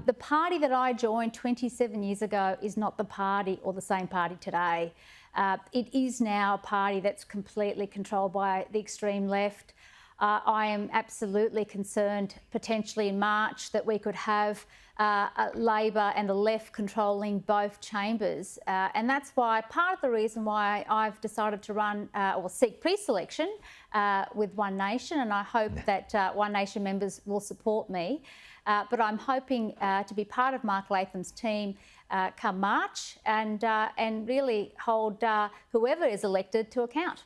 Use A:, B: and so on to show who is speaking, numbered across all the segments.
A: The party that I joined 27 years ago is not the party or the same party today. It is now a party that's completely controlled by the extreme left. I am absolutely concerned potentially in March that we could have Labor and the left controlling both chambers. And that's why part of the reason why I've decided to run or seek pre-selection with One Nation, and I hope that One Nation members will support me. But I'm hoping to be part of Mark Latham's team come March and really hold whoever is elected to account.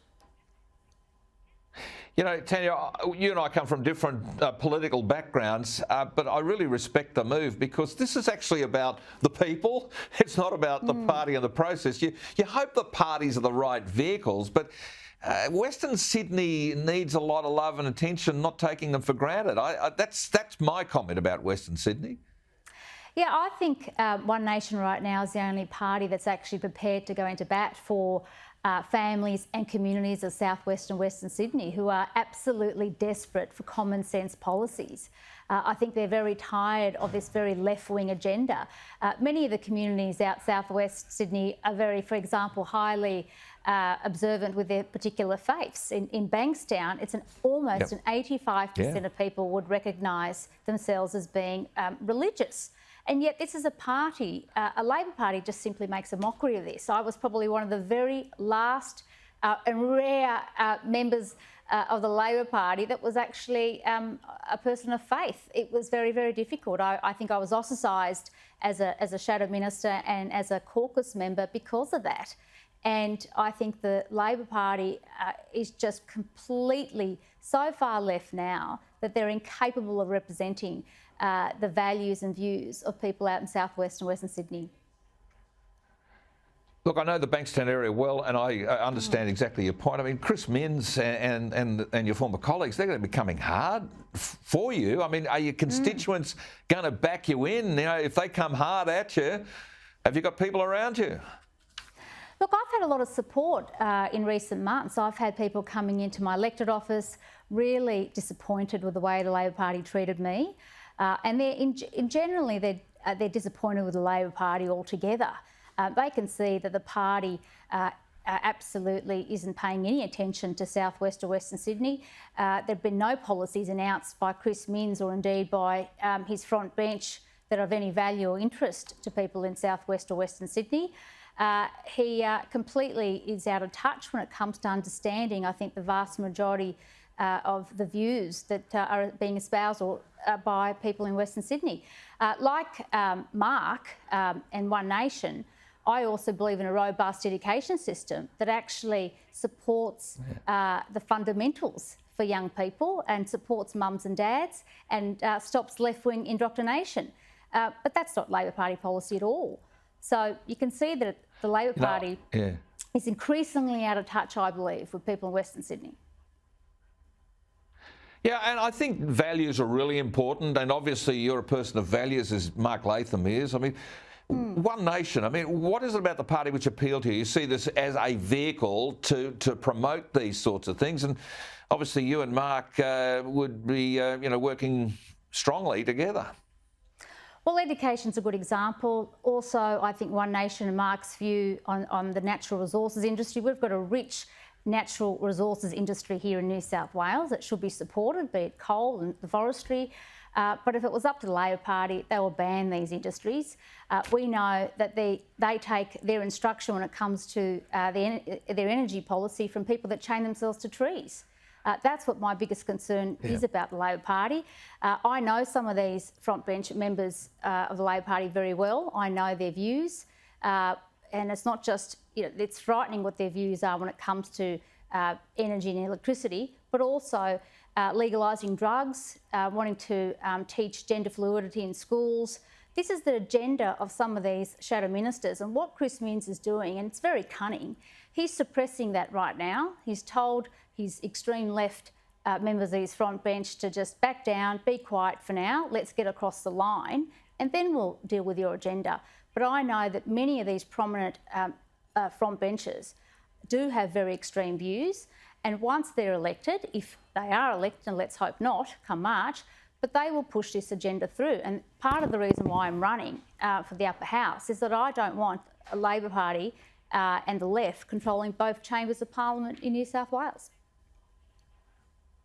B: You know, Tania, you and I come from different political backgrounds, but I really respect the move because this is actually about the people. It's not about the party and the process. You hope the parties are the right vehicles, but Western Sydney needs a lot of love and attention, not taking them for granted. That's my comment about Western Sydney.
A: Yeah, I think One Nation right now is the only party that's actually prepared to go into bat for families and communities of southwest and Western Sydney who are absolutely desperate for common sense policies. I think they're very tired of this very left-wing agenda. Many of the communities out southwest Sydney are very, for example, highly observant with their particular faiths. In Bankstown, it's almost an 85% of people would recognise themselves as being religious. And yet this is a party, a Labor Party just simply makes a mockery of this. I was probably one of the very last and rare members of the Labor Party that was actually a person of faith. It was very, very difficult. I think I was ostracised as a shadow minister and as a caucus member because of that. And I think the Labor Party is just completely so far left now that they're incapable of representing the values and views of people out in southwest and Western Sydney.
B: Look, I know the Bankstown area well, and I understand exactly your point. I mean, Chris Minns and your former colleagues, they're going to be coming hard for you. I mean, are your constituents going to back you in? You know, if they come hard at you, have you got people around you?
A: Look, I've had a lot of support in recent months. I've had people coming into my elected office really disappointed with the way the Labor Party treated me. And they're generally they're disappointed with the Labor Party altogether. They can see that the party absolutely isn't paying any attention to southwest or Western Sydney. There have been no policies announced by Chris Minns or indeed by his front bench that are of any value or interest to people in southwest or Western Sydney. He completely is out of touch when it comes to understanding, I think, the vast majority of the views that are being espoused by people in Western Sydney. Like Mark and One Nation, I also believe in a robust education system that actually supports the fundamentals for young people and supports mums and dads and stops left-wing indoctrination. But that's not Labor Party policy at all. So you can see that the Labor Party is increasingly out of touch, I believe, with people in Western Sydney.
B: Yeah, and I think values are really important, and obviously you're a person of values, as Mark Latham is. I mean, One Nation, I mean, what is it about the party which appealed to you? You see this as a vehicle to promote these sorts of things, and obviously you and Mark would be, working strongly together.
A: Well, education's a good example. Also, I think One Nation and Mark's view on the natural resources industry, we've got a rich natural resources industry here in New South Wales that should be supported, be it coal and the forestry. But if it was up to the Labor Party, they will ban these industries. We know that they take their instruction when it comes to their energy policy from people that chain themselves to trees. That's what my biggest concern is about the Labor Party. I know some of these frontbench members of the Labor Party very well. I know their views. And it's not just, it's frightening what their views are when it comes to energy and electricity, but also legalising drugs, wanting to teach gender fluidity in schools. This is the agenda of some of these shadow ministers, and what Chris Minns is doing, and it's very cunning, he's suppressing that right now. He's told his extreme left members of his front bench to just back down, be quiet for now, let's get across the line, and then we'll deal with your agenda. But I know that many of these prominent front benchers do have very extreme views, and once they're elected, if they are elected, and let's hope not, come March, but they will push this agenda through. And part of the reason why I'm running for the upper house is that I don't want a Labor Party and the left controlling both chambers of Parliament in New South Wales.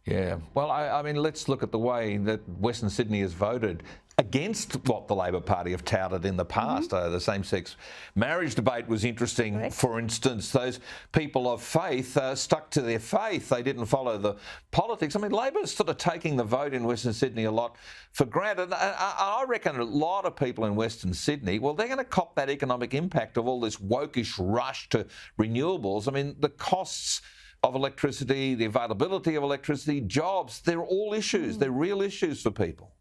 B: Yeah, well, I mean, let's look at the way that Western Sydney has voted against what the Labor Party have touted in the past. The same-sex marriage debate was interesting.
A: Correct.
B: For instance, those people of faith stuck to their faith. They didn't follow the politics. I mean, Labor's sort of taking the vote in Western Sydney a lot for granted. I reckon a lot of people in Western Sydney, well, they're going to cop that economic impact of all this wokish rush to renewables. I mean, the costs of electricity, the availability of electricity, jobs, they're all issues. They're real issues for people.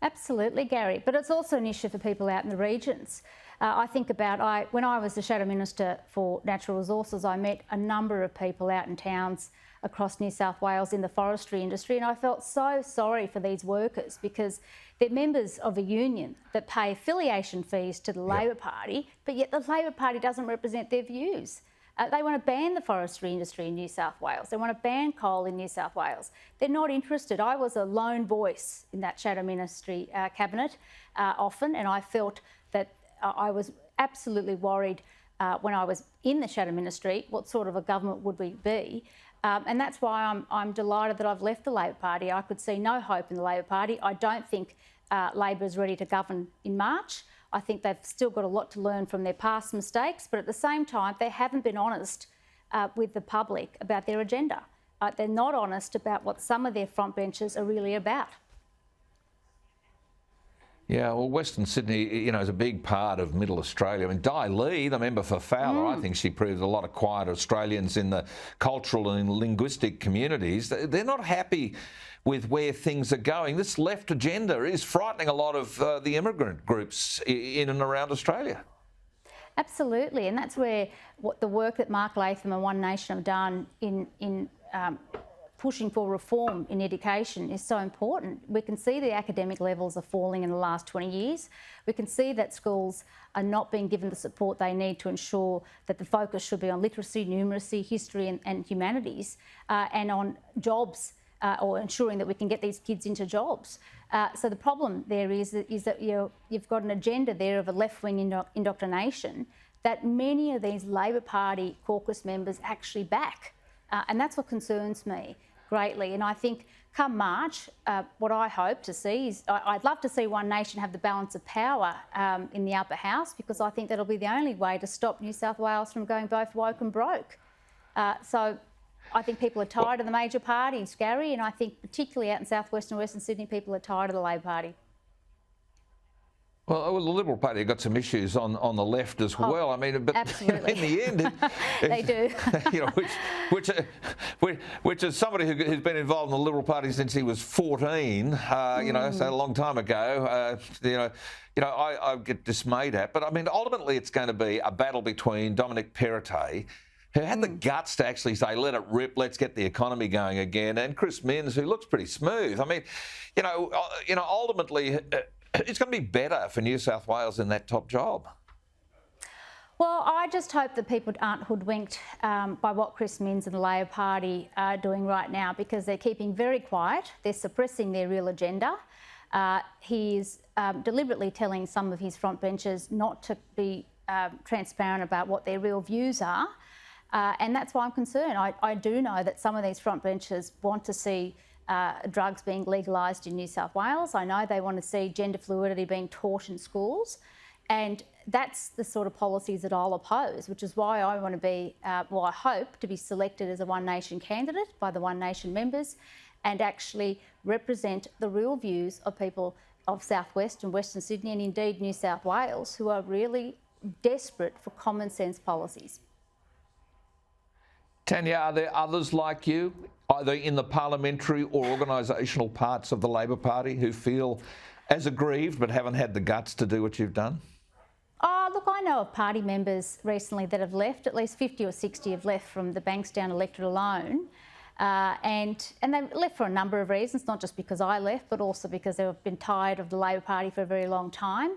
A: Absolutely, Gary, but it's also an issue for people out in the regions. I think about when I was the Shadow Minister for Natural Resources, I met a number of people out in towns across New South Wales in the forestry industry, and I felt so sorry for these workers because they're members of a union that pay affiliation fees to the Labor Party, but yet the Labor Party doesn't represent their views. They want to ban the forestry industry in New South Wales. They want to ban coal in New South Wales. They're not interested. I was a lone voice in that Shadow Ministry cabinet often, and I felt that I was absolutely worried when I was in the Shadow Ministry, what sort of a government would we be? And that's why I'm delighted that I've left the Labor Party. I could see no hope in the Labor Party. I don't think Labor is ready to govern in March. I think they've still got a lot to learn from their past mistakes, but at the same time, they haven't been honest with the public about their agenda. They're not honest about what some of their frontbenchers are really about.
B: Yeah, well, Western Sydney, you know, is a big part of Middle Australia. I mean, Di Lee, the member for Fowler, I think she proves a lot of quiet Australians in the cultural and linguistic communities. They're not happy with where things are going. This left agenda is frightening a lot of the immigrant groups in and around Australia.
A: Absolutely, and that's where the work that Mark Latham and One Nation have done in pushing for reform in education is so important. We can see the academic levels are falling in the last 20 years. We can see that schools are not being given the support they need to ensure that the focus should be on literacy, numeracy, history and humanities, and on jobs, or ensuring that we can get these kids into jobs. So the problem there is that you've got an agenda there of a left-wing indoctrination that many of these Labor Party caucus members actually back. And that's what concerns me greatly. And I think come March, what I hope to see is, I'd love to see One Nation have the balance of power in the upper house, because I think that'll be the only way to stop New South Wales from going both woke and broke. So I think people are tired of the major parties, Gary, and I think particularly out in southwest and Western Sydney, people are tired of the Labor Party.
B: Well, the Liberal Party have got some issues on the left as well. I mean, but
A: absolutely.
B: In the end,
A: they do.
B: You know, which is somebody who's been involved in the Liberal Party since he was 14. You know, so a long time ago. I get dismayed at. But I mean, ultimately, it's going to be a battle between Dominic Perrottet, who had the guts to actually say, let it rip, let's get the economy going again, and Chris Minns, who looks pretty smooth. I mean, ultimately, it's going to be better for New South Wales in that top job.
A: Well, I just hope that people aren't hoodwinked by what Chris Minns and the Labor Party are doing right now, because they're keeping very quiet. They're suppressing their real agenda. He's deliberately telling some of his frontbenchers not to be transparent about what their real views are. And that's why I'm concerned. I do know that some of these frontbenchers want to see drugs being legalised in New South Wales. I know they want to see gender fluidity being taught in schools. And that's the sort of policies that I'll oppose, which is why I want to be, I hope to be selected as a One Nation candidate by the One Nation members and actually represent the real views of people of Southwest and Western Sydney and indeed New South Wales who are really desperate for common sense policies.
B: Tania, are there others like you, either in the parliamentary or organisational parts of the Labor Party, who feel as aggrieved but haven't had the guts to do what you've done?
A: Oh, look, I know of party members recently that have left. At least 50 or 60 have left from the Bankstown electorate alone. And they've left for a number of reasons, not just because I left, but also because they've been tired of the Labor Party for a very long time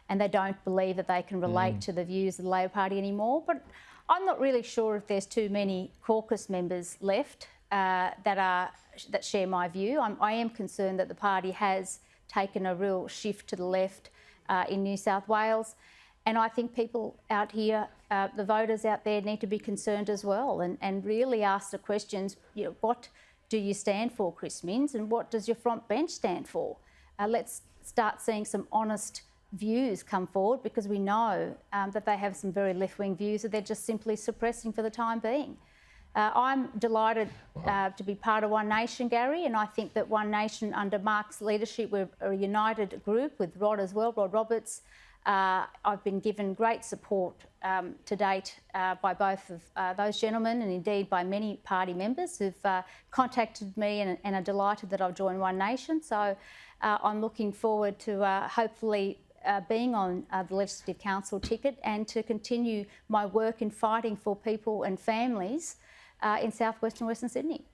A: and they don't believe that they can relate to the views of the Labor Party anymore. But I'm not really sure if there's too many caucus members left that are that share my view. I am concerned that the party has taken a real shift to the left in New South Wales. And I think people out here, the voters out there, need to be concerned as well and really ask the questions, what do you stand for, Chris Minns, and what does your front bench stand for? Let's start seeing some honest views come forward, because we know that they have some very left-wing views that they're just simply suppressing for the time being. I'm delighted to be part of One Nation, Gary, and I think that One Nation, under Mark's leadership, we're a united group with Rod as well, Rod Roberts. I've been given great support to date by both of those gentlemen, and indeed by many party members who've contacted me and are delighted that I've joined One Nation. So I'm looking forward to hopefully being on the Legislative Council ticket and to continue my work in fighting for people and families in southwestern Western Sydney.